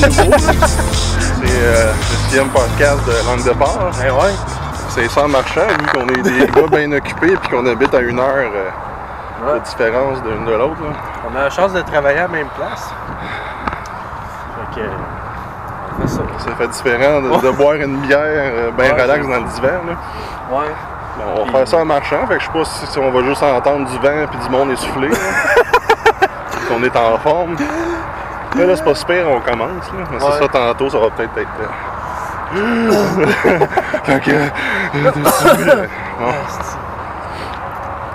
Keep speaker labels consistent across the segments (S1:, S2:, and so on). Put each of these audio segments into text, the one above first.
S1: nouveau. C'est le 6e podcast de Langue de Porc.
S2: Ben ouais.
S1: C'est sans marchand, vu qu'on est des gars bien occupés et qu'on habite à 1 heure de différence d'une de l'autre.
S2: On a la chance de travailler à la même place. Fait que, on fait ça.
S1: Ça fait différent de boire une bière bien relax dans l'hiver.
S2: Ouais.
S1: Bon, on va faire ça en marchant, fait que je sais pas si on va juste entendre du vent et du monde essoufflé. On est en forme. Mais là, c'est pas super, on commence. Là. Mais c'est ça, tantôt, ça va peut-être être. Fait que.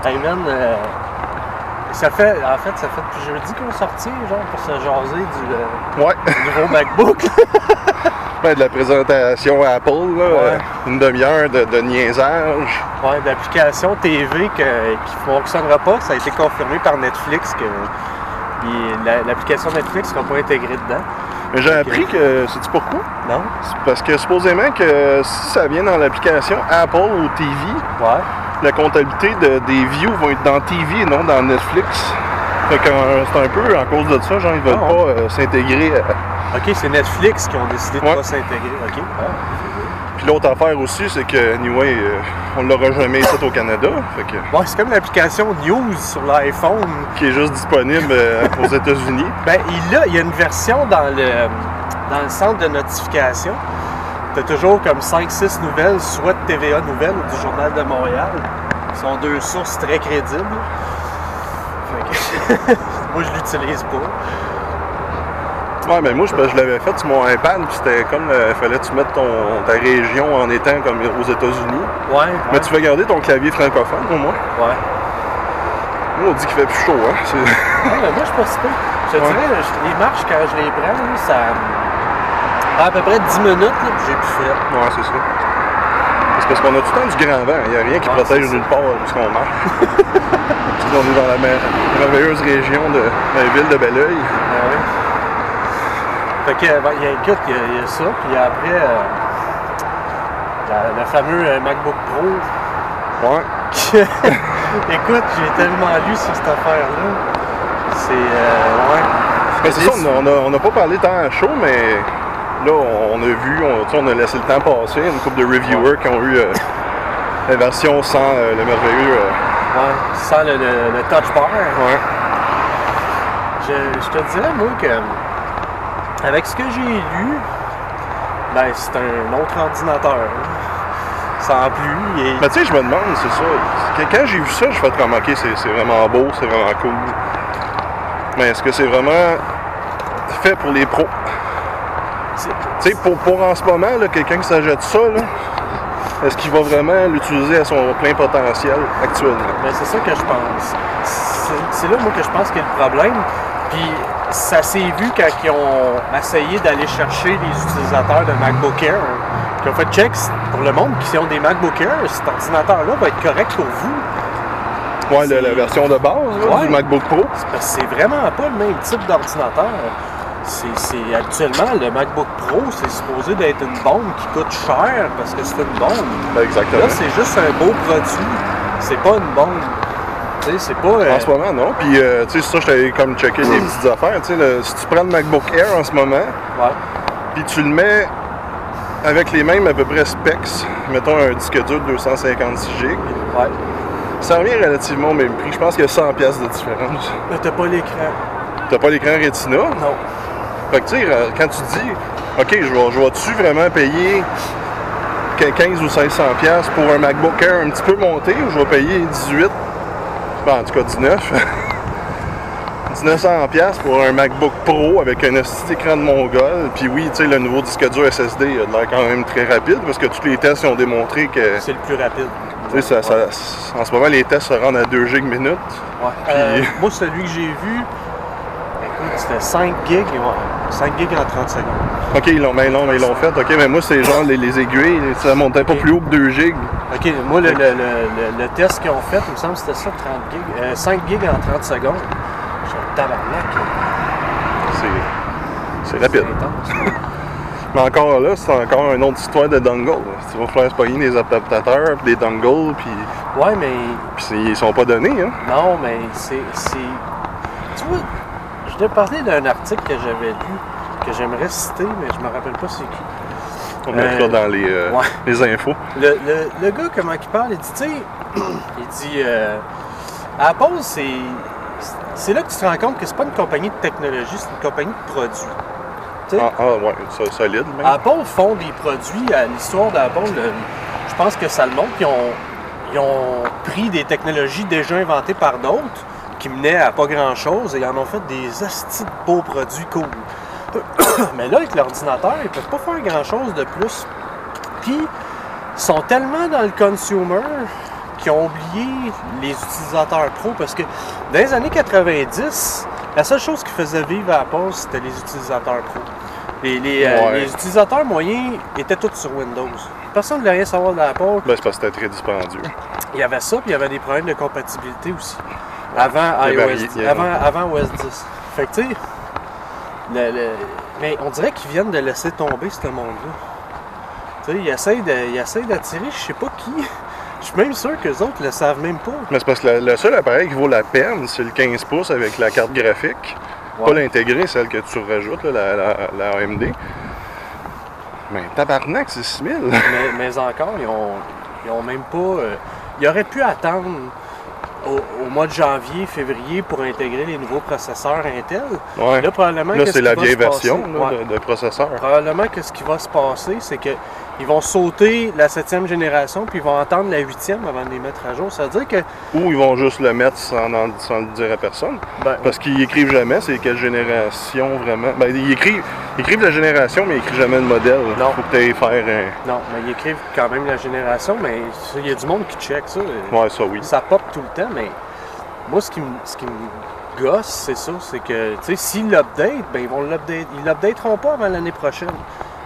S2: Hey man, ça fait depuis jeudi qu'on sortit, genre, pour se jaser du nouveau MacBook.
S1: Ben, de la présentation à Apple, là, une demi-heure de niaisage.
S2: Ouais, d'application TV qui ne fonctionnera pas. Ça a été confirmé par Netflix que l'application Netflix ne sera pas intégrée dedans.
S1: Mais j'ai appris que, sais-tu pourquoi?
S2: Non.
S1: C'est parce que supposément que si ça vient dans l'application Apple ou TV, la comptabilité des views vont être dans TV et non dans Netflix. Fait que c'est un peu en cause de ça, genre ils veulent pas s'intégrer.
S2: Ok, c'est Netflix qui ont décidé de ne pas s'intégrer. Ok.
S1: Puis l'autre affaire aussi, c'est que, anyway, on l'aura jamais ici au Canada. Fait que,
S2: c'est comme l'application News sur l'iPhone.
S1: Qui est juste disponible aux États-Unis.
S2: Ben, il y a une version dans le centre de notification. Tu as toujours comme 5-6 nouvelles, soit de TVA Nouvelles ou du Journal de Montréal. Ce sont deux sources très crédibles. Fait que moi, je l'utilise pas.
S1: Ouais, mais moi, je l'avais fait sur mon iPad, puis c'était comme, fallait que tu mettes ta région en étant comme aux États-Unis. Mais tu veux garder ton clavier francophone, au moins.
S2: Ouais.
S1: Nous, on dit qu'il fait plus chaud, hein.
S2: Mais moi, je suis pas si peu. Je te dirais, les marches, quand je les prends, là, ça prend à peu près 10 minutes, là, puis j'ai plus fret.
S1: Ouais, c'est ça. C'est parce qu'on a tout le temps du grand vent. Il n'y a rien qui protège nulle part puisqu'on marche. On est dans la merveilleuse région de la ville de Belleuil.
S2: Fait que, écoute, il y a ça, puis après, le fameux MacBook Pro.
S1: Ouais.
S2: Écoute, j'ai tellement lu sur cette affaire-là.
S1: Mais c'est ça, on n'a pas parlé tant à chaud, mais là, on a vu, on a laissé le temps passer. Une couple de reviewers qui ont eu la version sans le merveilleux.
S2: Sans le touch bar. Je te dirais, moi, que avec ce que j'ai lu, ben c'est un autre ordinateur. Sans plus.
S1: Mais tu sais, je me demande, c'est ça. Quand j'ai vu ça, je fais comme, ok, c'est vraiment beau, c'est vraiment cool. Mais est-ce que c'est vraiment fait pour les pros? Tu sais, pour en ce moment, quelqu'un qui s'achète ça, est-ce qu'il va vraiment l'utiliser à son plein potentiel actuellement?
S2: Ben, c'est ça que je pense. C'est là, moi, que je pense qu'il y a le problème. Puis ça s'est vu quand ils ont essayé d'aller chercher les utilisateurs de MacBook Air. Qui ont fait check pour le monde qui ont des MacBook Air, cet ordinateur-là va être correct pour vous.
S1: Ouais, la version de base du MacBook Pro.
S2: C'est parce que c'est vraiment pas le même type d'ordinateur. Actuellement, le MacBook Pro, c'est supposé d'être une bombe qui coûte cher parce que c'est une bombe.
S1: Ben exactement.
S2: Là, c'est juste un beau produit. C'est pas une bombe. Tu sais, c'est pas...
S1: En ce moment, non. Puis, tu sais, ça, je t'avais comme checké des petites affaires. Tu sais, si tu prends le MacBook Air en ce moment, puis tu le mets avec les mêmes à peu près specs, mettons un disque dur de 256 GB, ça revient relativement au même prix. Je pense qu'il y a 100$ de différence.
S2: Mais t'as pas l'écran.
S1: T'as pas l'écran Retina?
S2: Non.
S1: Fait que tu sais, quand tu dis, OK, je vais-tu vraiment payer 15 ou 1600$ pour un MacBook Air un petit peu monté, ou je vais payer 18, en tout cas 19, 1900$ pour un MacBook Pro avec un petit écran de mongol. Puis oui, tu sais, le nouveau disque dur SSD a de l'air quand même très rapide parce que tous les tests ont démontré que...
S2: C'est le plus rapide.
S1: Tu sais, en ce moment, les tests se rendent à 2 GB minute.
S2: Puis... moi, celui que j'ai vu, écoute, c'était 5 gigs, 5 gigs en 30 secondes.
S1: OK, ils l'ont fait. OK, mais moi, c'est genre les aiguilles, ça montait pas plus haut que 2 gigs.
S2: OK, moi, le test qu'ils ont fait, il me semble que c'était ça, 30 gigs. 5 gigs en 30 secondes. Je suis un tabarnak.
S1: C'est rapide. Mais encore là, c'est encore une autre histoire de dongle. Tu vas falloir se pogner des adaptateurs, puis des dongles, puis...
S2: Ouais, mais...
S1: Puis ils sont pas donnés, hein?
S2: Non, mais c'est... Tu vois, je t'ai parlé d'un article que j'avais lu, que j'aimerais citer, mais je me rappelle pas c'est qui.
S1: On mettra dans les infos.
S2: Le gars, comment il parle, il dit, tu sais, il dit, Apple, c'est là que tu te rends compte que c'est pas une compagnie de technologie, c'est une compagnie de produits.
S1: Ouais, c'est solide même.
S2: Apple font des produits, à l'histoire d'Apple, je pense que ça le montre, ils ont pris des technologies déjà inventées par d'autres, qui menaient à pas grand-chose, et ils en ont fait des astis de beaux produits cool. Mais là, avec l'ordinateur, ils peuvent pas faire grand-chose de plus. Puis, ils sont tellement dans le consumer qu'ils ont oublié les utilisateurs pro, parce que dans les années 90, la seule chose qui faisait vivre Apple, c'était les utilisateurs pro. Les utilisateurs moyens étaient tous sur Windows. Personne ne voulait rien savoir d'Apple.
S1: Ben, c'est parce que c'était très dispendieux.
S2: Il y avait ça, puis il y avait des problèmes de compatibilité aussi. Avant OS 10. Fait que, tu sais, mais on dirait qu'ils viennent de laisser tomber ce monde-là. Tu sais, ils essayent d'attirer je sais pas qui. Je suis même sûr qu'eux autres le savent même pas.
S1: Mais c'est parce que le seul appareil qui vaut la peine, c'est le 15 pouces avec la carte graphique. Ouais. Pas l'intégrée, celle que tu rajoutes, là, la AMD. Mais tabarnak, c'est 6000.
S2: Mais encore, ils ont même pas... ils auraient pu attendre au mois de janvier, février pour intégrer les nouveaux processeurs Intel.
S1: Ouais.
S2: Là, probablement
S1: là, c'est la vieille version de processeur.
S2: Probablement que ce qui va se passer, c'est qu'ils vont sauter la 7e génération puis ils vont attendre la 8e avant de les mettre à jour. Ça veut dire que...
S1: Ou ils vont juste le mettre sans le dire à personne. Parce qu'ils écrivent jamais c'est quelle génération vraiment. Ben, ils écrivent la génération, mais ils écrivent jamais le modèle.
S2: Non.
S1: Faut que tu ailles faire
S2: Non, mais ils écrivent quand même la génération, mais il y a du monde qui check ça.
S1: Ouais, ça oui.
S2: Ça pop tout le temps, mais moi, ce qui me gosse, c'est ça, c'est que, tu sais, s'ils l'update, ben ils l'updateront pas avant l'année prochaine.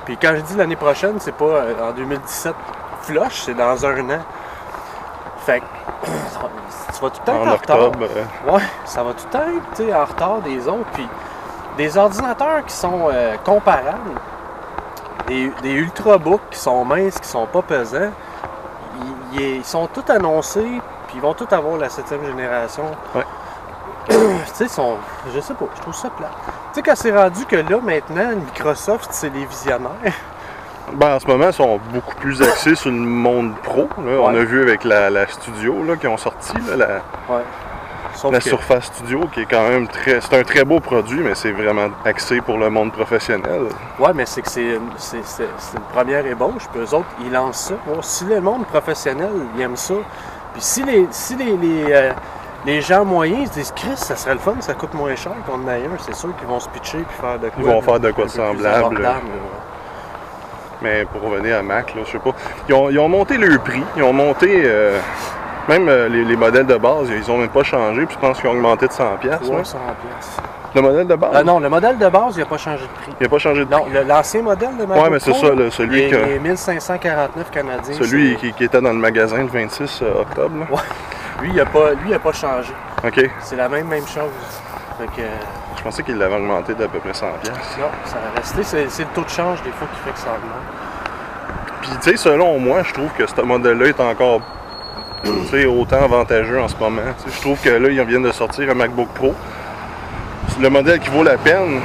S2: Puis quand je dis l'année prochaine, c'est pas en 2017 flush, c'est dans un an. Fait que tu vas tout le temps être en
S1: octobre,
S2: retard. Ouais, ça va tout le temps être, tu sais, en retard des autres. Puis des ordinateurs qui sont comparables, des ultrabooks qui sont minces, qui sont pas pesants, ils sont tous annoncés, puis ils vont tous avoir la 7e génération.
S1: Ouais.
S2: Tu sais, je sais pas, je trouve ça plat. Tu sais, quand c'est rendu que là, maintenant, Microsoft, c'est les visionnaires.
S1: Ben, en ce moment, ils sont beaucoup plus axés sur le monde pro. Là. Ouais. On a vu avec la Studio là, qui ont sorti, là, la Surface Studio, qui est quand même c'est un très beau produit, mais c'est vraiment axé pour le monde professionnel. Ouais,
S2: mais c'est que c'est une première ébauche, puis eux autres, ils lancent ça. Bon, si le monde professionnel, ils aiment ça, puis si les gens moyens, ils se disent, Chris, ça serait le fun, ça coûte moins cher qu'on en ait un, c'est sûr qu'ils vont se pitcher puis faire de quoi.
S1: Ils vont faire de quoi de semblable. Mais pour revenir à Mac, là, je sais pas. Ils ont monté le prix, ils ont monté. Même les modèles de base, ils ont même pas changé, puis je pense qu'ils ont augmenté de 100$.
S2: Ouais, 100$.
S1: Le modèle de base?
S2: Non, le modèle de base, il n'a pas changé de prix.
S1: Il n'a pas changé de prix?
S2: Non, l'ancien modèle de MacBook
S1: mais c'est ça, là, celui
S2: il est 1549 canadiens.
S1: Celui qui était dans le magasin le 26 octobre. Là.
S2: Ouais. Lui, il n'a pas changé.
S1: OK.
S2: C'est la même chose. Fait que...
S1: Je pensais qu'il l'avait augmenté d'à peu près 100$.
S2: Non, ça va rester. C'est le taux de change, des fois, qui fait que ça augmente.
S1: Puis, tu sais, selon moi, je trouve que ce modèle-là est encore autant avantageux en ce moment. T'sais, je trouve que là, ils viennent de sortir un MacBook Pro. Le modèle qui vaut la peine,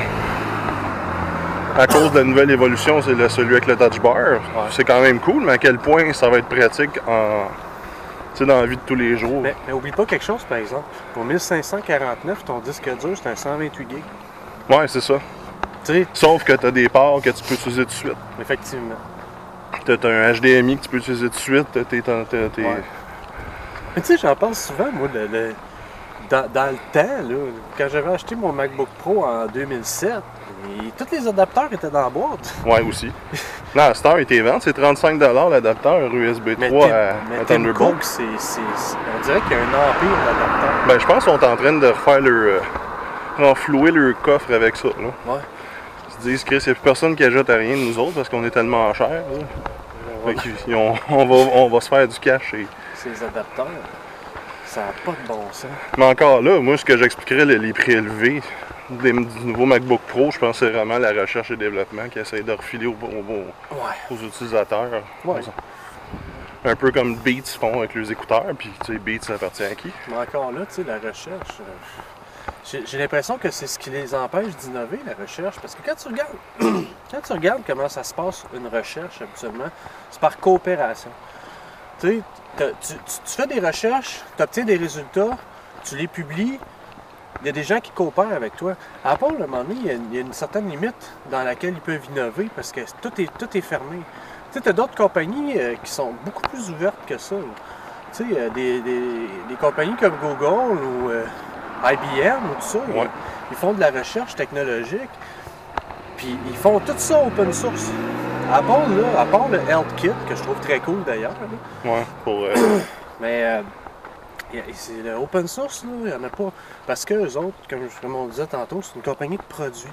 S1: à cause de la nouvelle évolution, c'est celui avec le Touch Bar. Ouais. C'est quand même cool, mais à quel point ça va être pratique dans la vie de tous les jours.
S2: Mais oublie pas quelque chose, par exemple. Pour 1549, ton disque dur, c'est un 128 GB.
S1: Ouais, c'est ça. Sauf que tu as des ports que tu peux utiliser tout de suite.
S2: Effectivement.
S1: Tu as un HDMI que tu peux utiliser tout de suite.
S2: Ouais. Mais tu sais, j'en pense souvent, moi, dans le temps, là, quand j'avais acheté mon MacBook Pro en 2007, tous les adapteurs étaient dans la boîte.
S1: Ouais, aussi. Là, à Star, ils te vendent, c'est 35$ l'adapteur USB 3 à Thunderbolt.
S2: On dirait qu'il y a un empire d'adapteurs.
S1: Ben, je pense qu'ils sont en train de refaire renflouer leur coffre avec ça. Là.
S2: Ouais.
S1: Ils se disent, Chris, il n'y a plus personne qui ajoute à rien de nous autres parce qu'on est tellement cher. On va se faire du cash.
S2: Ces adapteurs, ça n'a pas de bon sens.
S1: Mais encore là, moi, ce que j'expliquerais, les prix élevés du nouveau MacBook Pro, je pense que c'est vraiment la recherche et développement qui essaie de refiler aux utilisateurs.
S2: Ouais.
S1: Un peu comme Beats font avec leurs écouteurs, puis tu sais, Beats, ça appartient à qui?
S2: Mais encore là, tu sais, la recherche, je J'ai l'impression que c'est ce qui les empêche d'innover, la recherche. Parce que quand tu regardes comment ça se passe, une recherche, habituellement, c'est par coopération. Tu sais, tu fais des recherches, tu obtiens des résultats, tu les publies, il y a des gens qui coopèrent avec toi. À Apple, à un moment donné, il y a une certaine limite dans laquelle ils peuvent innover parce que tout est fermé. Tu sais, tu as d'autres compagnies qui sont beaucoup plus ouvertes que ça. Tu sais, des compagnies comme Google ou IBM ou tout ça, ils font de la recherche technologique, puis ils font tout ça open source. À part le Health Kit, que je trouve très cool d'ailleurs.
S1: Ouais, pour...
S2: Mais c'est le open source, là, il n'y en a pas. Parce que eux autres, comme on disait tantôt, c'est une compagnie de produits.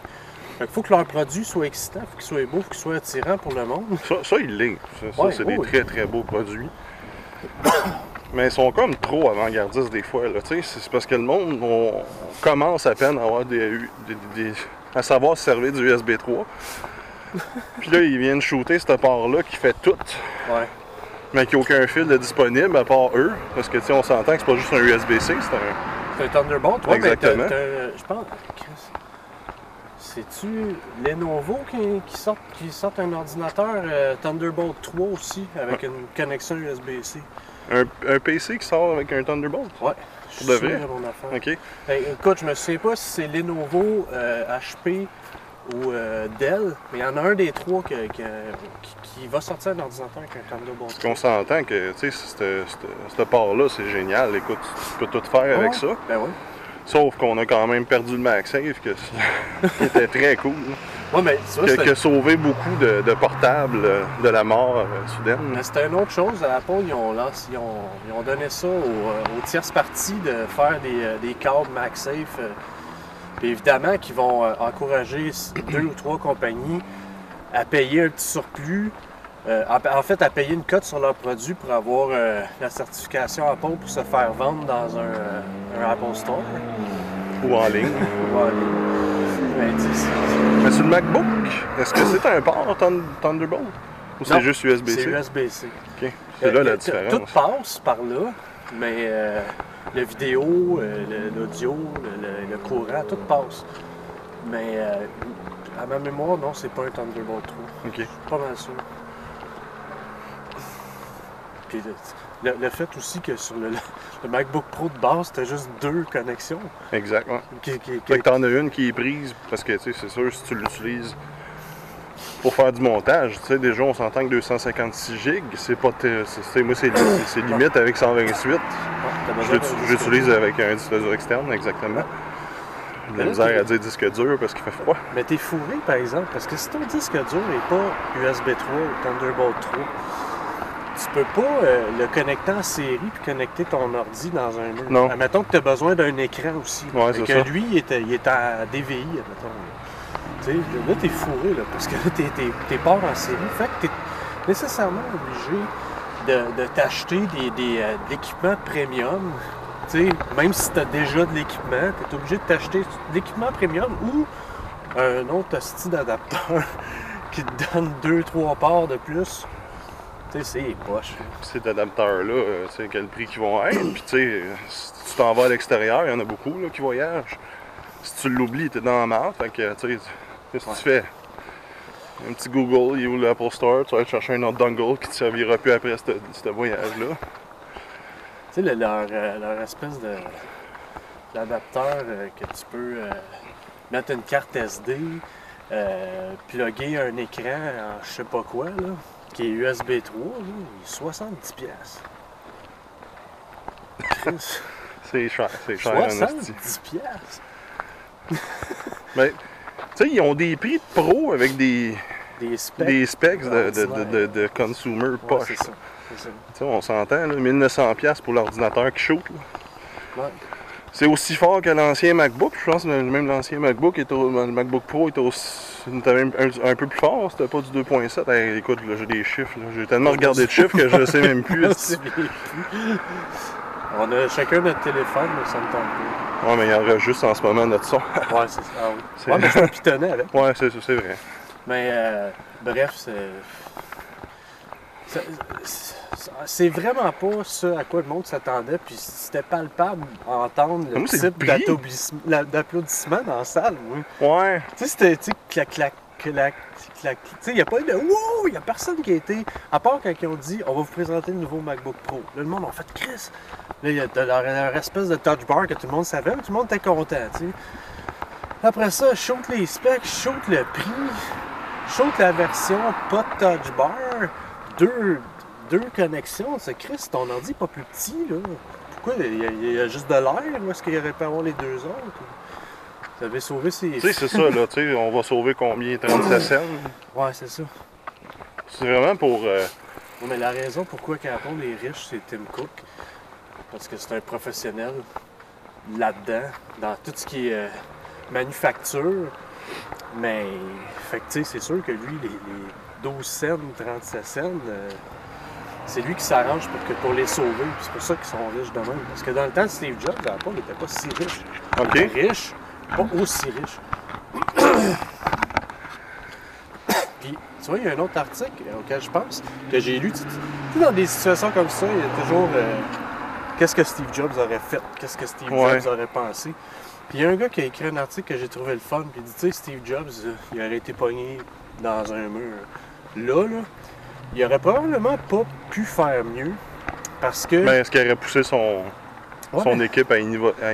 S2: Il faut que leurs produits soient excitants, il faut qu'ils soient beaux, il faut qu'ils soient attirants pour le monde.
S1: Ça il l'est. Ça, c'est des très très beaux produits. Mais ils sont comme trop avant-gardistes des fois. Là. C'est parce que le monde on commence à peine à avoir à savoir se servir du USB 3. Puis là, ils viennent shooter cette part-là qui fait tout.
S2: Ouais.
S1: Mais qui n'a aucun fil de disponible à part eux. Parce que on s'entend que c'est pas juste un USB-C,
S2: c'est un Thunderbolt. Ouais,
S1: exactement.
S2: Je pense. C'est-tu Lenovo qui sort un ordinateur Thunderbolt 3 aussi, avec une connexion USB-C?
S1: Un PC qui sort avec un Thunderbolt?
S2: Ouais.
S1: Pour de vrai?
S2: Mon affaire.
S1: OK.
S2: Écoute, je me souviens pas si c'est Lenovo, HP ou Dell, mais il y en a un des trois qui va sortir un ordinateur avec un Thunderbolt 3.
S1: Parce qu'on s'entend que, tu sais, cette part-là, c'est génial. Écoute, tu peux tout faire avec ça.
S2: Ben oui.
S1: Sauf qu'on a quand même perdu le MagSafe, qui était très cool.
S2: Ouais, mais
S1: qui a sauvé beaucoup de portables de la mort soudaine.
S2: Mais c'était une autre chose. À Apple, ils ont donné ça aux tierces parties de faire des câbles MagSafe. Puis évidemment, qu'ils vont encourager 2 ou 3 compagnies à payer un petit surplus. En fait, à payer une cote sur leurs produits pour avoir la certification Apple pour se faire vendre dans un Apple Store.
S1: Ou en ligne.
S2: Ou en ligne.
S1: Mais sur le MacBook, est-ce que c'est un port Thunderbolt? Ou c'est juste USB-C?
S2: C'est USB-C.
S1: OK. C'est là la différence.
S2: Tout passe par là, mais la vidéo, l'audio, le courant, tout passe. Mais à ma mémoire, non, c'est pas un Thunderbolt 3.
S1: OK.
S2: Je suis pas mal sûr. Puis le fait aussi que sur le MacBook Pro de base, t'as juste 2 connexions.
S1: Exactement. Fait que t'en as une qui est prise, parce que, tu sais, c'est sûr, si tu l'utilises pour faire du montage, tu sais, déjà, on s'entend que 256 GB, c'est pas... moi, c'est limite avec 128. J'utilise avec un disque dur externe, exactement. J'ai de la misère à dire disque dur parce qu'il fait froid.
S2: Mais t'es fourré, par exemple, parce que si ton disque dur n'est pas USB 3 ou Thunderbolt 3, tu peux pas le connecter en série puis connecter ton ordi dans un mur.
S1: Non.
S2: Admettons que tu as besoin d'un écran aussi.
S1: Ouais,
S2: c'est ça. Lui, il est en DVI, admettons. Tu sais, là, t'es fourré, là, parce que là, t'es pas en série. Fait que t'es nécessairement obligé de t'acheter de l'équipement premium. Tu sais, même si tu as déjà de l'équipement, tu es obligé de t'acheter de l'équipement premium ou un autre style d'adapteur qui te donne 2-3 parts de plus. Tu sais, c'est poche.
S1: Ces adapteurs-là, tu sais, quel prix qu'ils vont être. Puis, tu sais, si tu t'en vas à l'extérieur, il y en a beaucoup là, qui voyagent. Si tu l'oublies, tu es dans la merde. Fait que, tu sais, qu'est-ce que tu fais? Un petit Google, il est où l'Apple Store, tu vas aller chercher un autre dongle qui ne te servira plus après ce voyage-là.
S2: Tu sais, leur espèce d'adapteur que tu peux mettre une carte SD, plugger un écran en je sais pas quoi, là, qui est USB 3, là, il est 70$.
S1: C'est cher,
S2: 70$.
S1: Mais, tu sais, ils ont des prix de pro avec des specs de consumer poche.
S2: C'est ça.
S1: On s'entend, 1900$ pour l'ordinateur qui shoot.
S2: Ouais.
S1: C'est aussi fort que l'ancien MacBook. Je pense que même l'ancien MacBook, le MacBook Pro était même un peu plus fort. C'était pas du 2.7. Hey, écoute, là, j'ai des chiffres. J'ai tellement regardé de chiffres que je ne sais même plus.
S2: On a chacun notre téléphone, mais ça me tente pas.
S1: Ouais, mais il enregistre en ce moment notre son.
S2: Ouais, c'est ça. Ah, oui. Ouais, mais je peux pitonner avec.
S1: Ouais, c'est vrai.
S2: Mais bref, C'est vraiment pas ça à quoi le monde s'attendait, puis c'était palpable à entendre le
S1: Moi, c'est
S2: type
S1: le prix.
S2: d'applaudissement dans la salle. Oui.
S1: Ouais.
S2: Tu sais, c'était clac, clac, clac, clac. Tu sais, il n'y a pas eu de wow, il n'y a personne qui a été. À part quand ils ont dit on va vous présenter le nouveau MacBook Pro. Là, le monde a fait Chris. Là, il y a leur espèce de touch bar que tout le monde savait, mais tout le monde était content. Tu sais. Après ça, je shoot les specs, je shoot le prix, je shoot la version pas de touch bar, deux connexions. C'est Chris, ton ordi n'est pas plus petit, là. Pourquoi il y a juste de l'air ou est-ce qu'il aurait pu avoir les deux autres? Vous avez sauvé ces.
S1: Tu sais, c'est ça, là. Tu sais, on va sauver combien? 37 cents?
S2: Ouais, c'est ça.
S1: C'est vraiment pour.
S2: Non, mais la raison pourquoi Apple est riche, c'est Tim Cook. Parce que c'est un professionnel là-dedans, dans tout ce qui est manufacture. Mais, fait que, tu sais, c'est sûr que lui, les 12 cents, 37 cents, c'est lui qui s'arrange pour les sauver. Puis c'est pour ça qu'ils sont riches de même. Parce que dans le temps de Steve Jobs, Apple n'était pas si riche.
S1: OK.
S2: Il était riche, pas aussi riche. Puis, tu vois, il y a un autre article auquel je pense, que j'ai lu. Tu sais, dans des situations comme ça, il y a toujours qu'est-ce que Steve Jobs aurait fait, qu'est-ce que Steve Jobs aurait pensé. Puis il y a un gars qui a écrit un article que j'ai trouvé le fun, puis il dit, tu sais, Steve Jobs, il aurait été pogné dans un mur. Là, il aurait probablement pas pu faire mieux, parce que...
S1: Mais est-ce qu'il aurait poussé son équipe à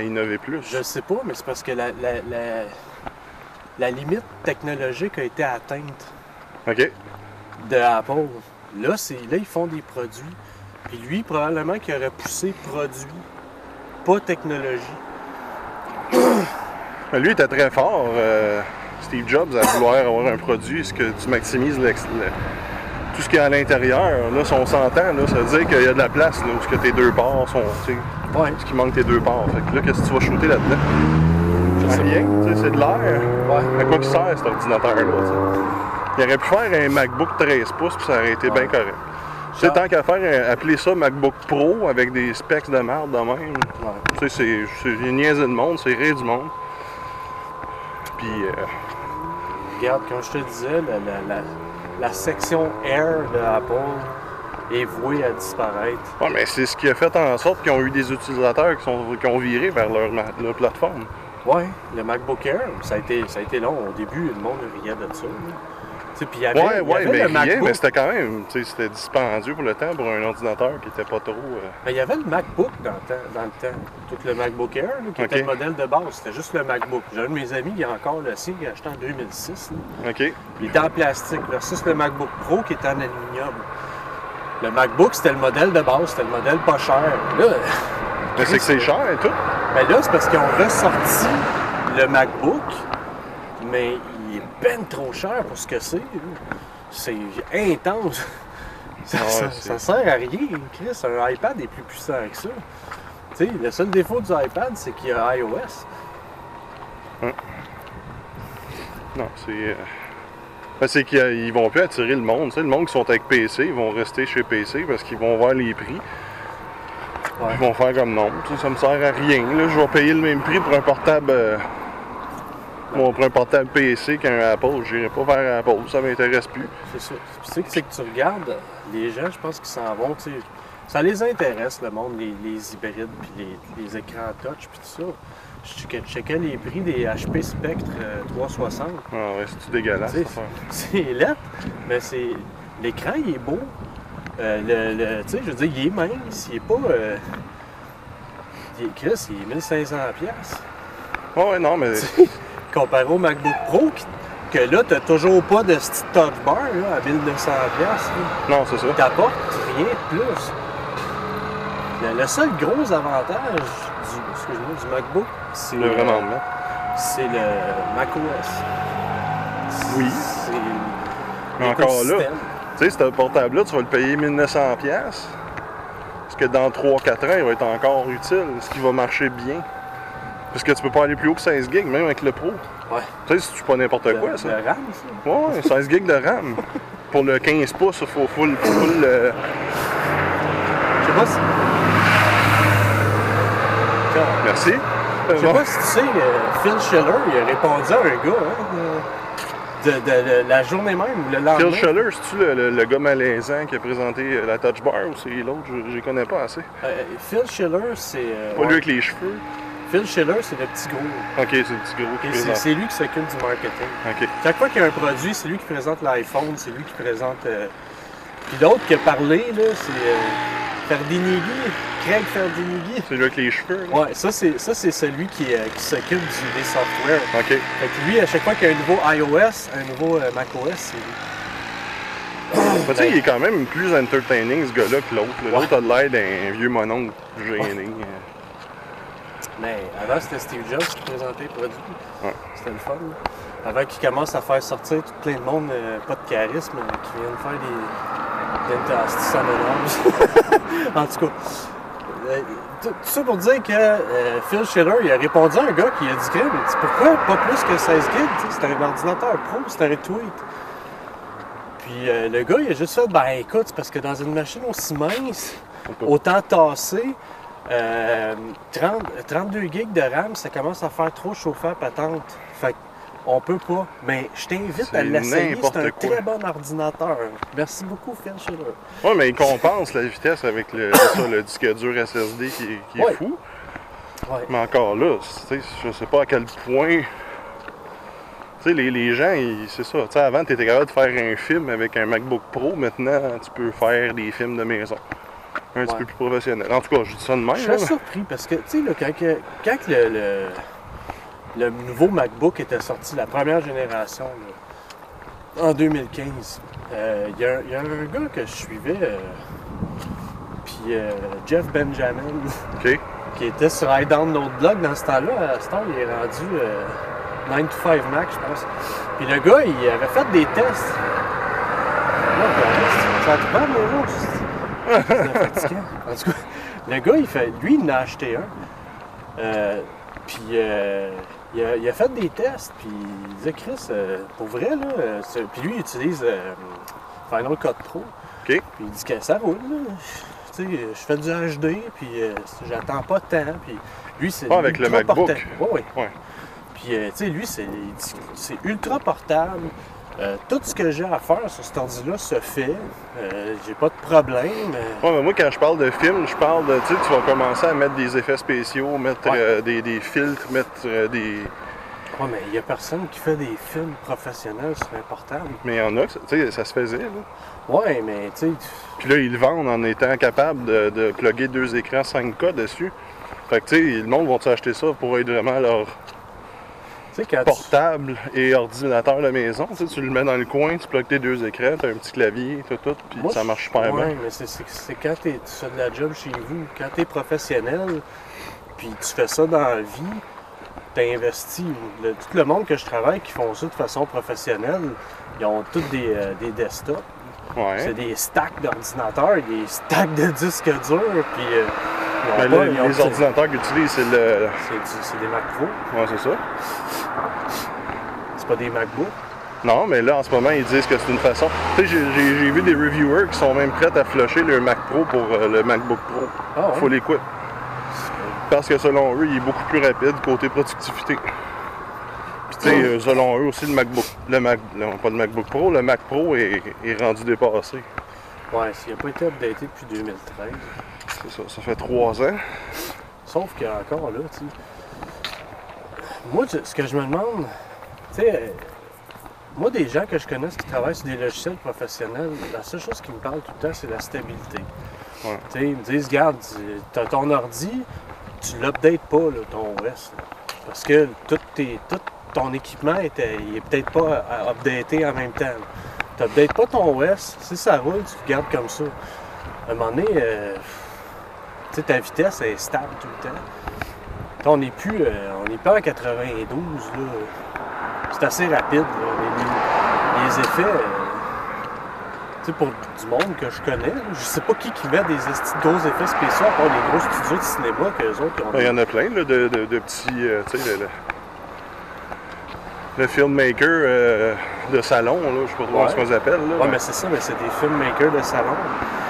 S1: innover plus?
S2: Je sais pas, mais c'est parce que la limite technologique a été atteinte
S1: OK.
S2: de Apple. Là, ils font des produits. Puis lui, probablement qu'il aurait poussé produit, pas technologie.
S1: Mais lui, il était très fort, Steve Jobs, à vouloir avoir un produit, est-ce que tu maximises tout ce qu'il y a à l'intérieur. Là, si on s'entend, là, ça veut dire qu'il y a de la place, là, où tes deux ports sont...
S2: Ouais.
S1: Ce qui manque tes deux ports. Fait que là, qu'est-ce que tu vas shooter là-dedans? Rien, tu sais, c'est de l'air.
S2: Ouais.
S1: À quoi qu'il sert, cet ordinateur-là, tu sais? Il aurait pu faire un MacBook 13 pouces, puis ça aurait été bien correct. Tu sais, tant qu'à faire, appeler ça MacBook Pro avec des specs de merde de même.
S2: Ouais.
S1: Tu sais, c'est une niaiserie de monde, c'est rire du monde. Puis,
S2: Regarde, comme je te disais, la section Air de Apple est vouée à disparaître.
S1: ouais, mais c'est ce qui a fait en sorte qu'ils ont eu des utilisateurs qui ont viré vers leur plateforme.
S2: Ouais, le MacBook Air, ça a été long. Au début, le monde riait de ça. Puis il y avait,
S1: Ouais,
S2: il y avait
S1: mais
S2: le
S1: rien,
S2: MacBook.
S1: mais c'était quand même, tu sais, c'était dispendieux pour le temps, pour un ordinateur qui était pas trop...
S2: Mais il y avait le MacBook dans le temps. Tout le MacBook Air, là, qui était le modèle de base. C'était juste le MacBook. J'ai un de mes amis qui a encore le sien, qu'il a acheté en 2006. Là.
S1: OK.
S2: Il était en plastique. Versus le MacBook Pro qui était en aluminium. Le MacBook, c'était le modèle de base. C'était le modèle pas cher. Là,
S1: Mais c'est que c'est cher et tout.
S2: mais là, c'est parce qu'ils ont ressorti le MacBook, mais il est ben trop cher pour ce que c'est. Là. C'est intense. Ça sert à rien, Chris. Un iPad est plus puissant que ça. Tu sais, le seul défaut du iPad, c'est qu'il y a iOS.
S1: Non, c'est... ben, c'est qu'ils vont plus attirer le monde. Tu sais, le monde qui sont avec PC, ils vont rester chez PC parce qu'ils vont voir les prix.
S2: Ouais.
S1: Ils vont faire comme non, tu sais, ça me sert à rien. Là, je vais payer le même prix pour un portable... pour un portable PC qu'un Apple. Je n'irai pas vers Apple, ça m'intéresse plus.
S2: C'est ça. Tu sais que tu regardes, les gens, je pense qu'ils s'en vont, tu sais, ça les intéresse, le monde, les hybrides, puis les écrans touch, puis tout ça. Je checkais les prix des HP Spectre 360.
S1: Ah ouais, c'est-tu dégueulasse,
S2: Tu sais,
S1: ça?
S2: c'est lettre, mais c'est... L'écran, il est beau. Tu sais, je veux dire, il est mince, il est pas... Chris, il est 1500$.
S1: Ouais, non, mais...
S2: Comparé au MacBook Pro, que là, t'as toujours pas de petit touch bar là, à 1900$.
S1: Non, c'est ça.
S2: T'apportes rien de plus. Le seul gros avantage du MacBook, c'est
S1: Le rendement.
S2: c'est le macOS.
S1: Oui.
S2: C'est
S1: Mais encore là,
S2: l'écosystème.
S1: tu sais, ce portable-là, tu vas le payer 1900$. Parce que dans 3-4 ans, il va être encore utile, ce qui va marcher bien. Parce que tu peux pas aller plus haut que 16 gigs, même avec le Pro.
S2: Ouais.
S1: Tu sais, c'est pas n'importe quoi, ça.
S2: Le RAM, ça.
S1: Ouais, 16 gigs de RAM. Pour le 15 pouces, il faut full
S2: Je sais pas si...
S1: Merci.
S2: Je sais pas si tu sais, Phil Schiller, il a répondu à un gars, hein, la journée même, le lendemain.
S1: Phil Schiller, c'est-tu le gars malaisant qui a présenté la Touch Bar ou c'est l'autre? Je les connais pas assez.
S2: Phil Schiller, c'est...
S1: Pas lui avec les cheveux?
S2: Phil Schiller, c'est le petit gros.
S1: Ok, c'est le petit gros qui présente.
S2: C'est lui qui s'occupe du marketing.
S1: Ok.
S2: Chaque fois qu'il y a un produit, c'est lui qui présente l'iPhone, c'est lui qui présente... Puis l'autre qui a parlé, là, c'est Ferdinighi, Craig Ferdinighi.
S1: C'est lui avec les cheveux, là?
S2: Ouais, ça c'est celui qui s'occupe des softwares.
S1: Ok.
S2: Fait que lui, à chaque fois qu'il y a un nouveau iOS, un nouveau macOS, c'est lui.
S1: Tu sais, il est quand même plus entertaining, ce gars-là, que l'autre. L'autre a l'air d'un vieux mononcle gêné.
S2: Mais avant, c'était Steve Jobs qui présentait le produit.
S1: Ouais.
S2: C'était le fun. Avant qu'il commence à faire sortir tout plein de monde, pas de charisme, qui viennent faire des ça m'énerve. En tout cas, tout ça pour dire que Phil Schiller, il a répondu à un gars qui a dit qu'il dit pourquoi pas plus que 16 gigs? C'est un ordinateur pro, c'est un retweet. Puis le gars, il a juste fait ben écoute, c'est parce que dans une machine aussi mince, autant tasser, 32 gigs de RAM, ça commence à faire trop chauffer à patente. Fait on peut pas. Mais je t'invite à l'essayer, c'est un très bon ordinateur. Merci beaucoup, Phil Schiller.
S1: Oui, mais il compense la vitesse avec le disque dur SSD qui est fou.
S2: Ouais.
S1: Mais encore là, je sais pas à quel point... Tu sais, les gens, c'est ça. Tu sais, avant, tu étais capable de faire un film avec un MacBook Pro. Maintenant, tu peux faire des films de maison. Un petit peu plus professionnel. En tout cas, je dis ça de même.
S2: Je suis surpris parce que, tu sais, quand le nouveau MacBook était sorti, la première génération, là, en 2015, il y a un gars que je suivais, puis Jeff Benjamin, qui était sur iDownload Blog dans ce temps-là. À ce temps, il est rendu 9 to 5 Mac, je pense. Puis le gars, il avait fait des tests. Ça te parle, les c'est fatigant. En tout cas, le gars, lui, il en a acheté un. Puis il a fait des tests, puis il disait, Chris, pour vrai, là, puis lui, il utilise Final Cut Pro. Puis il dit que ça roule, là. Tu sais, je fais du HD, puis j'attends pas de temps. Puis lui, c'est
S1: avec le MacBook.
S2: Oui. Puis, tu sais, lui, c'est ultra portable. Tout ce que j'ai à faire sur cet ordi-là se fait. J'ai pas de problème.
S1: Mais moi, quand je parle de film, je parle de, tu sais, tu vas commencer à mettre des effets spéciaux, mettre des filtres, mettre des...
S2: Ouais, mais il y a personne qui fait des films professionnels sur un portable.
S1: Mais il y en a, tu sais, ça se faisait, là.
S2: Ouais, mais tu sais...
S1: Puis là, ils le vendent en étant capable de plugger 2 écrans 5K dessus. Fait que, tu sais, le monde va acheter ça pour être vraiment leur... portable et ordinateur de maison. Tu le mets dans le coin, tu plugues tes 2 écrans, tu as un petit clavier, tout, puis moi, ça marche super bien.
S2: Oui, mais c'est quand tu fais de la job chez vous, quand tu es professionnel, puis tu fais ça dans la vie, tu investi. Tout le monde que je travaille qui font ça de façon professionnelle, ils ont tous des desktops.
S1: Ouais.
S2: C'est des stacks d'ordinateurs, des stacks de disques durs, puis...
S1: les ordinateurs qu'ils utilisent, c'est le...
S2: C'est des Mac Pro.
S1: Ouais, c'est ça.
S2: C'est pas des MacBooks.
S1: Non, mais là, en ce moment, ils disent que c'est une façon... Tu sais, j'ai vu des reviewers qui sont même prêts à flusher le Mac Pro pour le MacBook Pro.
S2: Ah, ouais.
S1: Faut l'équip. Parce que selon eux, il est beaucoup plus rapide côté productivité. Puis tu sais, selon eux aussi, pas le MacBook Pro, le Mac Pro est rendu dépassé.
S2: Ouais, il n'a pas été updaté depuis 2013.
S1: C'est ça, ça fait 3 ans.
S2: Sauf qu'encore là, tu sais... Moi, ce que je me demande, tu sais, moi, des gens que je connais qui travaillent sur des logiciels professionnels, la seule chose qui me parle tout le temps, c'est la stabilité.
S1: Ouais.
S2: Tu sais, ils me disent, regarde, tu as ton ordi, tu l'updates pas, là, ton OS. Là, parce que tout ton équipement il est peut-être pas updaté en même temps. Tu n'updates pas ton OS, si ça roule, tu le gardes comme ça. À un moment donné, tu sais, ta vitesse est stable tout le temps. On n'est plus en 92, là. C'est assez rapide, là. Les effets, tu sais, pour du monde que je connais, là, je sais pas qui met des gros effets spéciaux, à part les gros studios de cinéma qu'eux autres ont.
S1: Il y en a plein, là, de petits, tu sais, le filmmaker de salon, là, je sais pas trop ce qu'on appelle.
S2: Ouais, mais c'est ça, mais c'est des filmmakers de salon.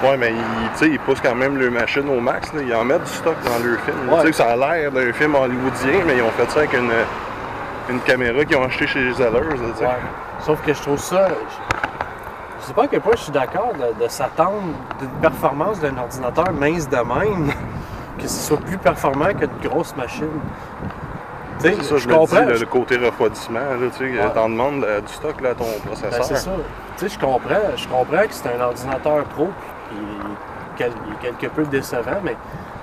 S1: Ouais, mais ils poussent quand même leur machine au max, là. Ils en mettent du stock dans leur film. Ouais. Tu sais que ça a l'air d'un film hollywoodien, mais ils ont fait ça avec une caméra qu'ils ont achetée chez les Zellers.
S2: Ouais. Sauf que je trouve ça... Je sais pas à quel point je suis d'accord de s'attendre d'une performance d'un ordinateur mince de même, que ce soit plus performant qu'une grosse machine.
S1: C'est ça, je comprends. Dis, le côté refroidissement, là, tu sais, t'en demandes du stock là, à ton processeur.
S2: Ben, c'est ça. Tu sais, je comprends que c'est un ordinateur pro, puis il est quelque peu décevant,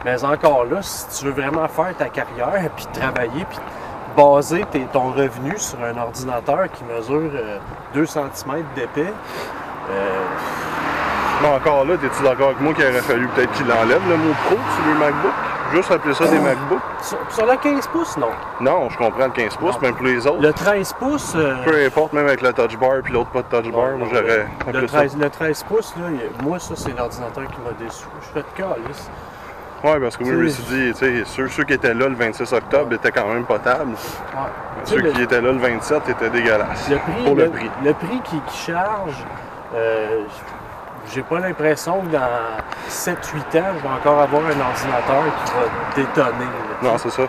S2: mais encore là, si tu veux vraiment faire ta carrière, puis travailler, puis baser ton revenu sur un ordinateur qui mesure 2 cm d'épais,
S1: mais encore là, es-tu d'accord avec moi qu'il aurait fallu peut-être qu'il enlève le mot pro sur le MacBook? Juste appeler ça des MacBooks?
S2: Sur le 15 pouces, non.
S1: Non, je comprends le 15 pouces, même pour les autres.
S2: Le 13 pouces...
S1: Peu importe, même avec le touch bar puis l'autre pas de touch bar, moi j'aurais appelé ça.
S2: Le 13 pouces, là, moi ça c'est l'ordinateur qui m'a déçu. Je fais de calice.
S1: Ouais, parce que moi je me suis dit, tu sais, ceux qui étaient là le 26 octobre étaient quand même potables. Ouais. Ceux qui étaient là le 27 étaient dégueulasses. Pour le prix.
S2: Le prix qui charge, j'ai pas l'impression que dans 7-8 ans, je vais encore avoir un ordinateur qui va détonner.
S1: Non, c'est ça.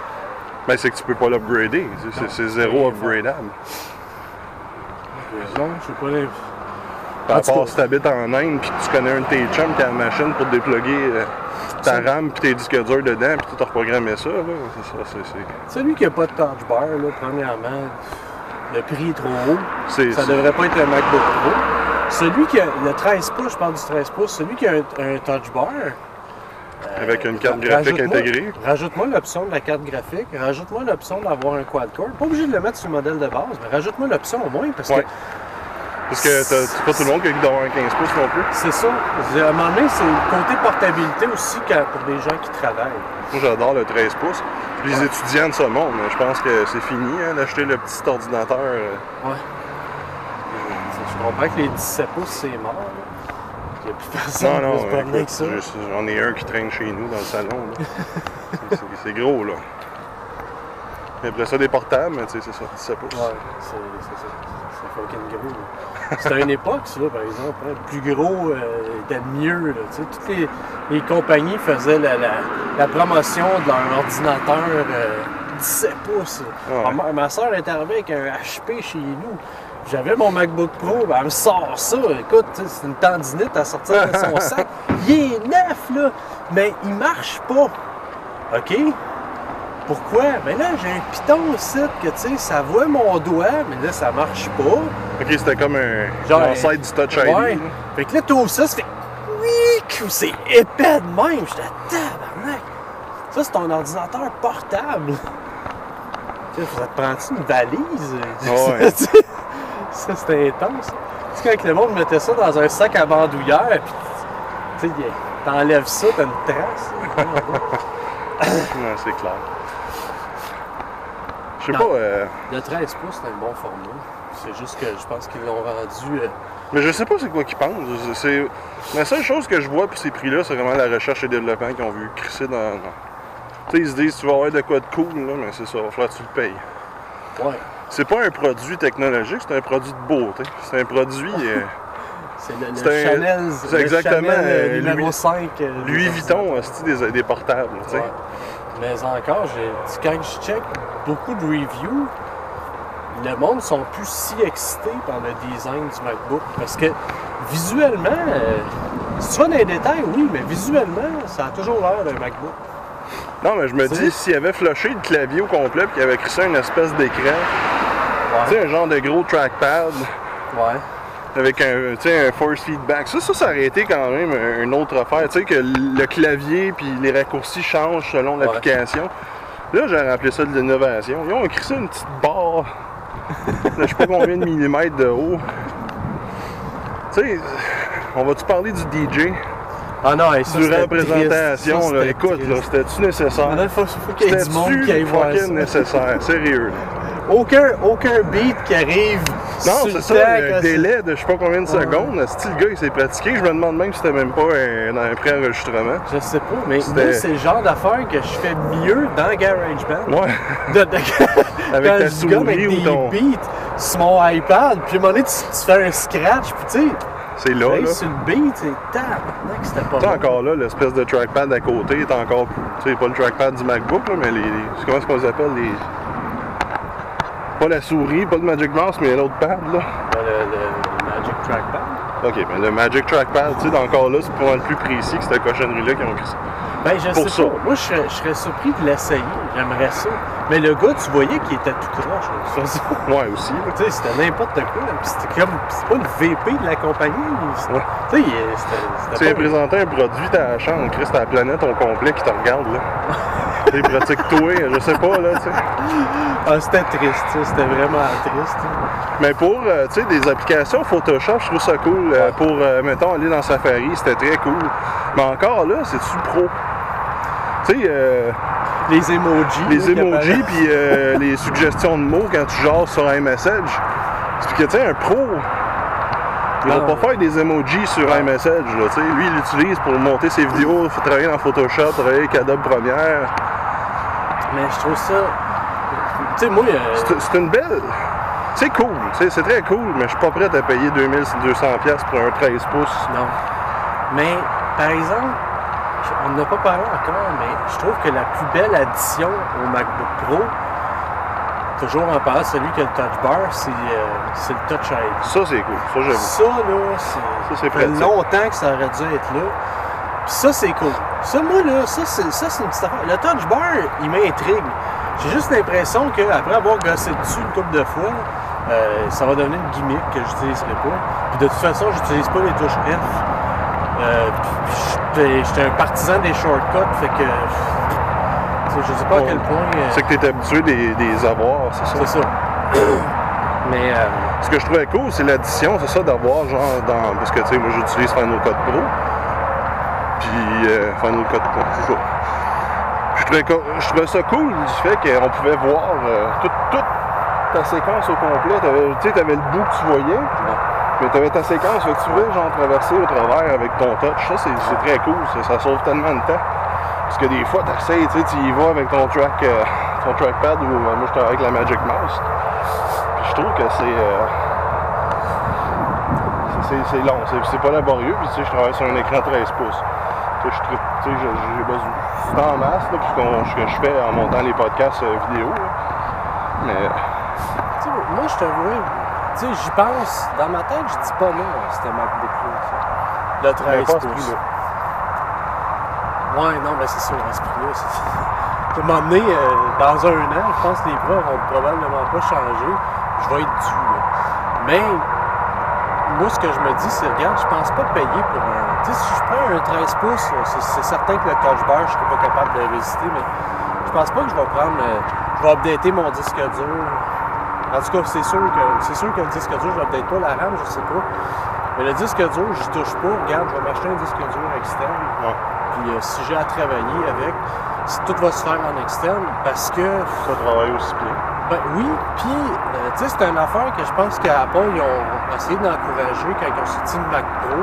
S1: Ben, c'est que tu peux pas l'upgrader. C'est zéro upgradable.
S2: Non, je sais pas les...
S1: À part si t'habites en Inde puis que tu connais un de tes chums qui a la machine pour dépluguer ta RAM puis tes disques durs dedans puis tu as reprogrammé ça, là. C'est ça,
S2: Celui qui a pas de touch bar, là, premièrement, le prix est trop haut. Ça devrait pas être un MacBook Pro. Celui qui a le 13 pouces, je parle du 13 pouces, celui qui a un touch bar.
S1: Avec une carte graphique intégrée.
S2: Rajoute-moi l'option de la carte graphique, rajoute-moi l'option d'avoir un quad-core. Pas obligé de le mettre sur le modèle de base, mais rajoute-moi l'option au moins parce que.
S1: Parce que c'est pas tout le monde qui a d'avoir un 15 pouces non plus.
S2: C'est ça. À un moment donné, c'est le côté portabilité aussi pour des gens qui travaillent.
S1: Moi, j'adore le 13 pouces. Les étudiants de ce monde, je pense que c'est fini d'acheter le petit ordinateur.
S2: Ouais. Je comprends que les 17 pouces, c'est mort. Il n'y a plus personne qui peut se promener avec ça.
S1: J'en ai un qui traîne chez nous dans le salon. C'est gros, là. Et après ça, des portables, mais tu sais, c'est ça, 17 pouces.
S2: Ouais, c'est ça. Ça fait aucun gros. C'était une époque, ça, par exemple. Hein, le plus gros était mieux. Là, toutes les compagnies faisaient la promotion de leur ordinateur 17 pouces. Ouais. Ma soeur est arrivée avec un HP chez nous. J'avais mon MacBook Pro, ben elle me sort ça. Écoute, c'est une tendinite à sortir de son sac. Il est neuf, là, mais il marche pas. OK? Pourquoi? Ben là, j'ai un piton aussi que, tu sais, ça voit mon doigt, mais là, ça marche pas.
S1: OK, c'était comme un side du Touch ID.
S2: Ouais. Fait que là, tout ça, ça fait oui, c'est épais de même. J'étais tabarnak. Ça, c'est ton ordinateur portable. Tu sais, ça te prend-tu une valise?
S1: Ouais.
S2: Ça, c'était intense. Tu sais, quand le monde mettait ça dans un sac à bandoulière, puis tu sais, t'enlèves ça, t'as une trace.
S1: Non, c'est clair. Je sais pas.
S2: Le 13 pouces, c'est un bon format. C'est juste que je pense qu'ils l'ont rendu.
S1: Mais je sais pas c'est quoi qu'ils pensent. La seule chose que je vois pour ces prix-là, c'est vraiment la recherche et le développement qu'ils ont vu crisser dans. Tu sais, ils se disent, tu vas avoir de quoi de cool, là, mais c'est ça, il va falloir que tu le payes.
S2: Ouais.
S1: C'est pas un produit technologique, c'est un produit de beauté. C'est un produit.
S2: C'est le Chanel.
S1: C'est exactement.
S2: Chanel, numéro 5.
S1: Louis Vuitton, c'est des portables, tu sais.
S2: Ouais. Mais encore, quand je check beaucoup de reviews, le monde sont plus si excités par le design du MacBook. Parce que visuellement, si tu vas dans les détails, oui, mais visuellement, ça a toujours l'air d'un MacBook.
S1: Non, mais je me dis, s'il avait flushé le clavier au complet et qu'il avait crissé une espèce d'écran, tu sais, un genre de gros trackpad.
S2: Ouais.
S1: Avec un force feedback. Ça aurait été quand même une autre affaire. Tu sais, que le clavier puis les raccourcis changent selon l'application. Là, j'aurais appelé ça de l'innovation. Ils ont écrit ça une petite barre de je sais pas combien de millimètres de haut. Tu sais, on va-tu parler du DJ?
S2: Ah non, ça,
S1: durant la présentation, là, écoute, c'était-tu nécessaire?
S2: Faut qu'il y ait du monde qui aille voir ça.
S1: C'était-tu nécessaire? Sérieux.
S2: Aucun beat qui arrive.
S1: Non, c'est ça, un délai de je sais pas combien de secondes. Si le gars il s'est pratiqué, je me demande même si c'était même pas un pré-enregistrement.
S2: Je sais pas, mais moi, c'est le genre d'affaire que je fais mieux dans GarageBand.
S1: Ouais. Avec ta souris ou ton
S2: beats sur mon iPad, puis à un moment donné, tu fais un scratch, puis tu sais.
S1: C'est là, là.
S2: Sur le beat, c'est tabarnak, c'était pas
S1: bon. Encore là, l'espèce de trackpad à côté est encore plus. Tu sais, pas le trackpad du MacBook, là, mais comment est-ce qu'on les appelle les. Pas la souris, pas le Magic Mouse, mais l'autre pad, là.
S2: trackpad.
S1: Ok, mais le Magic Trackpad, tu sais, encore là, c'est pas mal plus précis que cette cochonnerie-là qui ont écrit ça.
S2: Ben, je
S1: Pour
S2: sais
S1: ça.
S2: pas. Moi, je serais surpris de l'essayer. J'aimerais ça. Mais le gars, tu voyais qu'il était tout croche, de toute façon.
S1: Ouais, aussi. Là.
S2: Tu sais, c'était n'importe quoi. Puis c'était comme. C'est pas le VP de la compagnie.
S1: Ouais.
S2: Tu sais,
S1: Tu viens présenter un produit, t'as la chambre, Chris, t'as la planète au complet qui te regarde, là. T'es pratique-toi, je sais pas, là, tu sais.
S2: Ah, c'était triste, ça. C'était vraiment triste.
S1: Mais pour, tu sais, des applications Photoshop, je trouve ça cool. Pour, mettons, aller dans Safari, c'était très cool. Mais encore là, c'est-tu pro? Tu sais,
S2: Les emojis.
S1: les
S2: là,
S1: emojis puis les suggestions de mots quand tu jases sur iMessage. C'est que, tu sais, un pro, il va
S2: Non.
S1: pas faire des emojis sur iMessage, là, tu sais. Lui, il l'utilise pour monter ses vidéos, travailler dans Photoshop, travailler avec Adobe Premiere.
S2: Mais je trouve ça. Tu sais, moi.
S1: C'est une belle... C'est cool, c'est très cool, mais je suis pas prêt à payer 2200$ pour un 13 pouces.
S2: Non. Mais, par exemple, on n'en a pas parlé encore, mais je trouve que la plus belle addition au MacBook Pro, toujours en parlant de celui qui a le Touch Bar, c'est le Touch ID.
S1: Ça, c'est cool. Ça, j'aime.
S2: Ça, là,
S1: Ça, c'est
S2: ça fait
S1: pratique.
S2: longtemps que ça aurait dû être là. Puis ça, c'est cool. Ça, moi, là, ça c'est une petite affaire. Le Touch Bar, il m'intrigue. J'ai juste l'impression qu'après avoir gossé dessus une couple de fois, ça va devenir une gimmick que j'utiliserai pas. Puis de toute façon, j'utilise pas les touches F. J'étais un partisan des shortcuts, fait que je sais pas à quel point.
S1: C'est que t'es habitué des avoirs, c'est ça?
S2: C'est ça. Mais
S1: Ce que je trouvais cool, c'est l'addition, c'est ça, d'avoir genre dans... Parce que, tu sais, moi, j'utilise Final Cut Pro. Puis Final Cut Pro, c'est ça. Je trouvais ça cool du fait qu'on pouvait voir toute ta séquence au complet. Tu sais, t'avais le bout que tu voyais, mais t'avais ta séquence, fait que tu pouvais genre traverser au travers avec ton touch. Ça, c'est très cool, ça sauve tellement de temps. Parce que des fois, t'essayes, tu sais, tu y vas avec ton trackpad ou moi, je travaille avec la Magic Mouse. Puis je trouve que c'est long, c'est pas laborieux, puis tu sais, je travaille sur un écran 13 pouces. Tu sais, j'ai besoin de temps en masse, là, puis ce que je fais en montant les podcasts vidéo. Là. Mais...
S2: tu sais, moi, je t'avoue, tu sais, j'y pense. Dans ma tête, je dis pas non à ce MacBook-là. Le 13
S1: pas à ce
S2: pouces.
S1: prix-là.
S2: Ouais, non, mais c'est sûr, à ce prix-là. À un moment donné, dans un an, je pense que les prix vont probablement pas changer. Je vais être dû, là. Mais, moi, ce que je me dis, c'est, regarde, je pense pas payer pour un... Tu sais, si je prends un 13 pouces, c'est certain que le Touch Bar, je serais pas capable de résister, mais je pense pas que je vais prendre... je vais updater mon disque dur. En tout cas, c'est sûr que le disque dur, je l'update pas. La RAM, je sais pas. Mais le disque dur, j'y touche pas. Regarde, je vais m'acheter un disque dur externe.
S1: Ouais.
S2: Puis si j'ai à travailler avec, tout va se faire en externe parce que...
S1: Ça travaille aussi bien.
S2: Ben oui, puis tu sais, c'est une affaire que je pense qu'Apple, ils ont essayé d'encourager quand ils ont sorti le Mac Pro.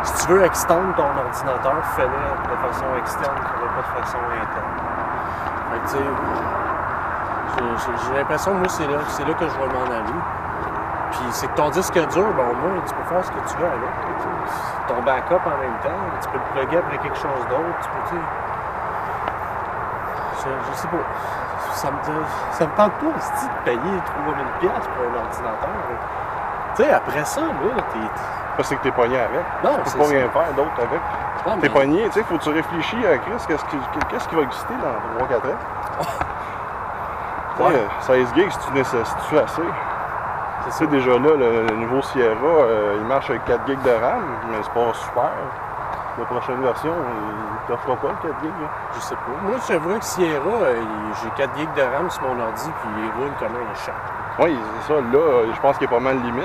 S2: Si tu veux extendre ton ordinateur, fais-le de façon externe, fais-le pas de façon interne. Fait que tu sais, j'ai l'impression que moi, c'est là que je vais m'en aller. Puis c'est que ton disque dur, ben au moins, tu peux faire ce que tu veux avec. Ton backup en même temps, tu peux le plugger après quelque chose d'autre, tu peux, tu sais... Je sais pas. Ça me tente pas aussi de payer 3000$ pour un ordinateur. Tu sais, après ça, là,
S1: Parce que t'es pogné avec.
S2: Non,
S1: Tu
S2: c'est
S1: peux pas
S2: ça.
S1: rien faire d'autre avec.
S2: Non,
S1: T'es
S2: mais-
S1: pogné, tu sais, faut que tu réfléchis à Chris, qu'est-ce qui va exister dans 3-4 ans? Tu sais, 16 gigs, c'est-tu assez? Tu sais, déjà là, le nouveau Sierra, il marche avec 4 gigs de RAM, mais c'est pas super. La prochaine version, il t'offrira pas le 4 gigs. Là.
S2: Je sais pas. Moi, je vois que Sierra, j'ai 4 gigs de RAM sur mon ordi, puis il roule comme un chat.
S1: Oui, c'est ça. Là, je pense qu'il y a pas mal de limites.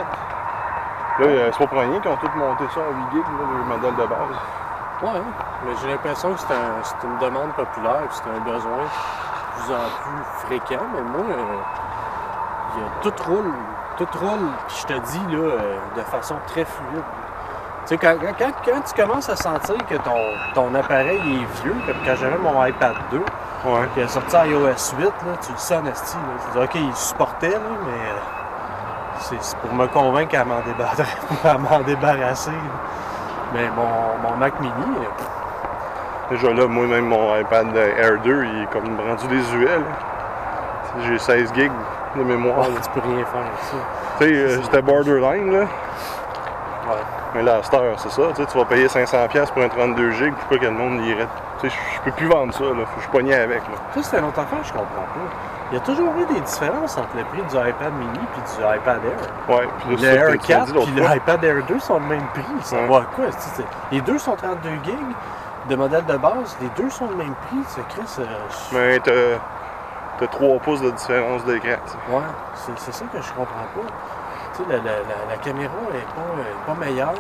S1: Là, c'est pas pour rien qu'ils ont tous monté ça à 8 gigs, là, le modèle de base.
S2: Ouais, mais j'ai l'impression que c'est une demande populaire, puis c'est un besoin de plus en plus fréquent. Mais moi, tout roule, puis je te dis, là, de façon très fluide. Tu sais, quand tu commences à sentir que ton appareil est vieux, comme quand j'avais mon iPad 2,
S1: Ouais.
S2: puis il est sorti iOS 8, là, tu le sens en esti. Tu dis, OK, il supportait, là, mais c'est pour me convaincre à m'en débarrasser. Là. Mais mon Mac Mini,
S1: Déjà là, moi-même, mon iPad Air 2, il est comme rendu désuet. J'ai 16 gigs de mémoire.
S2: tu peux rien faire avec ça.
S1: Tu sais, c'était borderline, là. Mais là, à cette heure, c'est ça. Tu vas payer 500$ pour un 32 GB. Pourquoi que le monde irait? Tu sais, je peux plus vendre ça. Là. Faut que je pognais avec. Là.
S2: Ça, c'est une autre affaire, je comprends pas. Il y a toujours eu des différences entre le prix du iPad mini et du iPad Air.
S1: Ouais, puis
S2: Le Air 4 et l'iPad Air 2 sont le même prix. Ça va à quoi? Les deux sont 32 GB de modèle de base. Les deux sont le même prix. Chris,
S1: mais t'as 3 pouces de différence d'écran.
S2: Ouais, c'est ça que je comprends pas. Tu sais, la caméra est pas meilleure.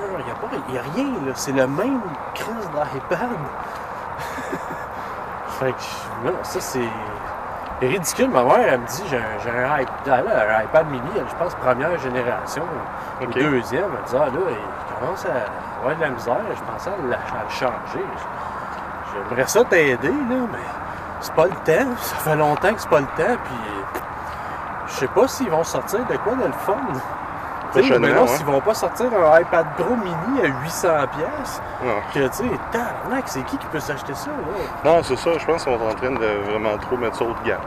S2: Il n'y a rien, là. C'est le même crise d'iPad. Fait que, non, ça, c'est ridicule. Ma mère, elle me dit, j'ai un iPad mini, je pense, première génération, ou deuxième. Elle me dit, là, il commence à avoir de la misère. Je pensais à le changer. J'aimerais ça t'aider, là, mais c'est pas le temps. Ça fait longtemps que c'est pas le temps, puis je sais pas s'ils vont sortir de quoi de le fun. Maintenant, s'ils vont pas sortir un iPad Pro mini à 800$, que tu sais, tabarnak, c'est qui peut s'acheter ça, là?
S1: Non, c'est ça, je pense qu'ils sont en train de vraiment trop mettre ça haut de gamme.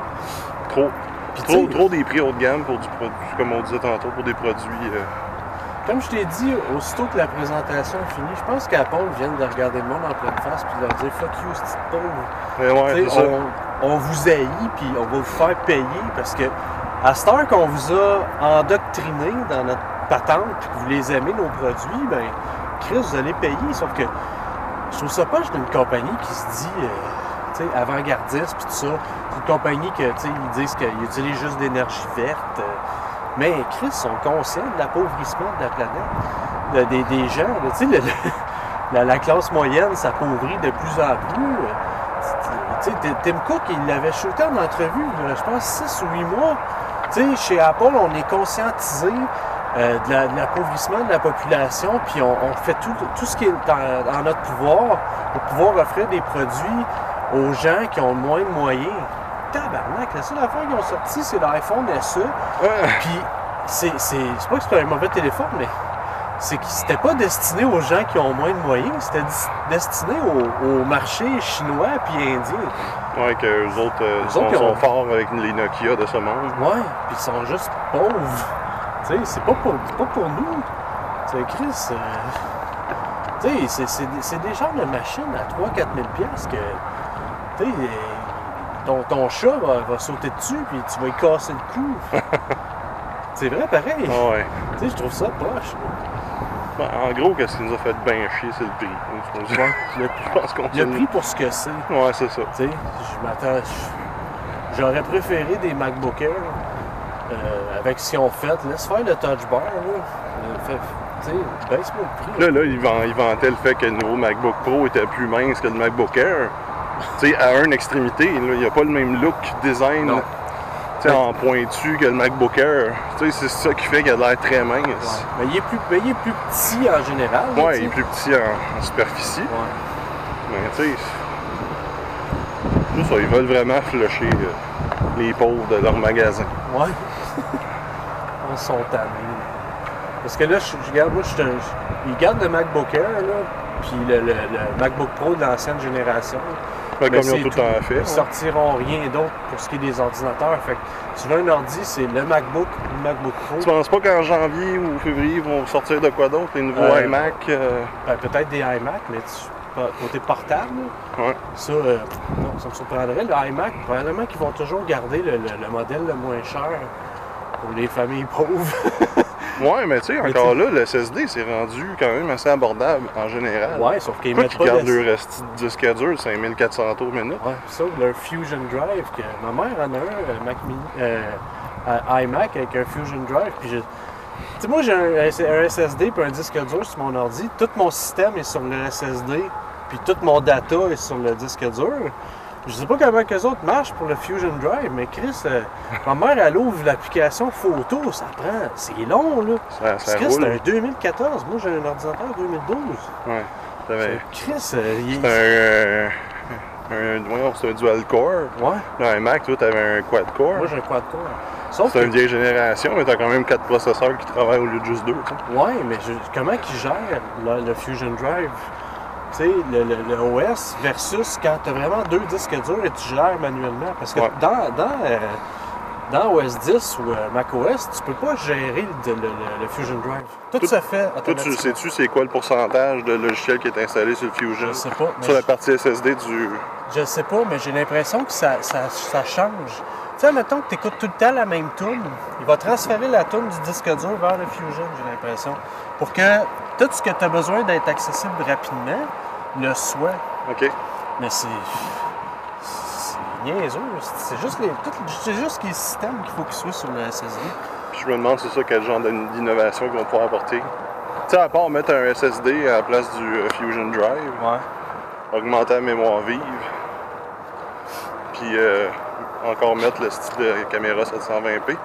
S1: Trop des prix haut de gamme pour du produit, comme on disait tantôt, pour des produits.
S2: Comme je t'ai dit, aussitôt que la présentation est finie, je pense qu'Apple vient de regarder le monde en pleine face puis de leur dire fuck you, c'est pauvre.
S1: Ouais, c'est ça.
S2: On vous haït puis on va vous faire payer parce que à cette heure qu'on vous a endoctriné dans notre patente puis que vous les aimez, nos produits, ben Chris, vous allez payer. Sauf que je trouve ça poche d'une compagnie qui se dit avant-gardiste puis tout ça. C'est une compagnie que ils disent qu'ils utilisent juste d'énergie verte. Mais Chris sont conscients de l'appauvrissement de la planète, des gens. Tu sais, la classe moyenne s'appauvrit de plus en plus. Tu sais, Tim Cook, il l'avait shooté en entrevue, je pense 6 ou 8 mois. Tu sais, chez Apple, on est conscientisé de l'appauvrissement de la population, puis on fait tout ce qui est en notre pouvoir pour pouvoir offrir des produits aux gens qui ont moins de moyens. Tabarnak, la seule affaire qu'ils ont sorti, c'est l'iPhone SE. Puis, c'est pas que c'était un mauvais téléphone, mais c'est que c'était pas destiné aux gens qui ont moins de moyens, c'était destiné au marché chinois puis indien.
S1: Ouais, qu'eux autres sont forts avec les Nokia de ce monde.
S2: Ouais, puis ils sont juste pauvres. Tu sais, c'est pas pour nous. Tu sais, Chris, tu sais, c'est des genres de machines à 3-4 000$ que, tu sais, ton chat va sauter dessus puis tu vas y casser le cou. C'est vrai, pareil.
S1: Ouais.
S2: Tu sais, je trouve ça poche.
S1: Ben, en gros, qu'est-ce qui nous a fait bien chier, c'est le prix. Je pense qu'on
S2: le prix pour ce que c'est.
S1: Ouais, c'est ça.
S2: Tu sais, j'aurais préféré des MacBook Air avec ce qu'ils ont fait. Laisse faire le touch bar, là. Tu sais, baisse-moi le prix.
S1: Là, ils vantaient le fait que le nouveau MacBook Pro était plus mince que le MacBook Air. Tu sais, à une extrémité, il n'y a pas le même look design en pointu que le MacBook Air. Tu sais, c'est ça qui fait qu'il a l'air très mince.
S2: Ouais. Mais il est plus petit en général.
S1: Ouais, il est plus petit en superficie.
S2: Ouais.
S1: Mais tu sais, tout ça, ils veulent vraiment flusher les pauvres de leur magasin.
S2: Ouais. Ils sont tannés. Parce que là, ils gardent le MacBook Air, là, puis le MacBook Pro de l'ancienne génération.
S1: Comme ils ont tout le temps fait.
S2: Ils sortiront rien d'autre pour ce qui est des ordinateurs. Fait que tu veux un ordi, c'est le MacBook Pro.
S1: Tu penses pas qu'en janvier ou février, ils vont sortir de quoi d'autre? Les nouveaux iMac?
S2: Ben, peut-être des iMac, mais côté portable, ça, non, ça me surprendrait. Le iMac, probablement qu'ils vont toujours garder le modèle le moins cher pour les familles pauvres.
S1: Ouais, mais tu sais, encore là, le SSD, c'est rendu quand même assez abordable en général.
S2: Ouais, sauf qu'ils mettent pas
S1: gardent le reste de disque dur, 5400 tours minute.
S2: Ouais, ça, leur Fusion Drive, que ma mère en a un iMac avec un Fusion Drive, puis tu sais, moi j'ai un SSD puis un disque dur sur mon ordi, tout mon système est sur le SSD, puis tout mon data est sur le disque dur. Je sais pas comment que les autres marchent pour le Fusion Drive, mais Chris, ma mère, elle ouvre l'application photo, ça prend, c'est long, là.
S1: Ça
S2: Chris,
S1: roule.
S2: c'est un 2014, moi j'ai un ordinateur 2012.
S1: Ouais.
S2: Chris,
S1: c'est un dual core.
S2: Ouais.
S1: Là, un Mac, toi, t'avais un quad core.
S2: Moi j'ai un quad core. Sauf
S1: c'est une vieille génération, mais t'as quand même 4 processeurs qui travaillent au lieu de juste 2.
S2: Ouais, mais comment ils gèrent le Fusion Drive? Tu sais, le OS versus quand tu as vraiment 2 disques durs et tu gères manuellement. Parce que dans OS 10 ou macOS, tu peux pas gérer le Fusion Drive. Tout se fait
S1: Toi,
S2: automatiquement.
S1: tu sais-tu c'est quoi le pourcentage de logiciel qui est installé sur le Fusion?
S2: Je sais pas.
S1: Sur la partie SSD du...
S2: Je sais pas, mais j'ai l'impression que ça change. Tu sais, mettons que tu écoutes tout le temps la même tune, il va transférer la tune du disque dur vers le Fusion, j'ai l'impression. Pour que tout ce que tu as besoin d'être accessible rapidement le soit.
S1: OK.
S2: Mais c'est niaiseux. C'est juste les systèmes qu'il faut qu'ils soient sur le SSD.
S1: Puis je me demande, c'est ça, quel genre d'innovation qu'ils vont pouvoir apporter. Tu sais, à part mettre un SSD à la place du Fusion Drive,
S2: Ouais.
S1: augmenter la mémoire vive, puis encore mettre le style de caméra 720p.
S2: Ouais.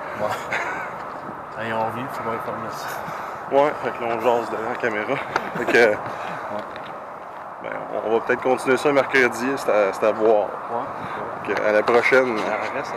S2: Ils ont envie, il faut bien informer ça.
S1: Ouais, fait que là, on jase devant la caméra. Fait que... Ben, on va peut-être continuer ça mercredi, c'est à voir.
S2: Ouais.
S1: Fait que à la prochaine.
S2: Ça reste,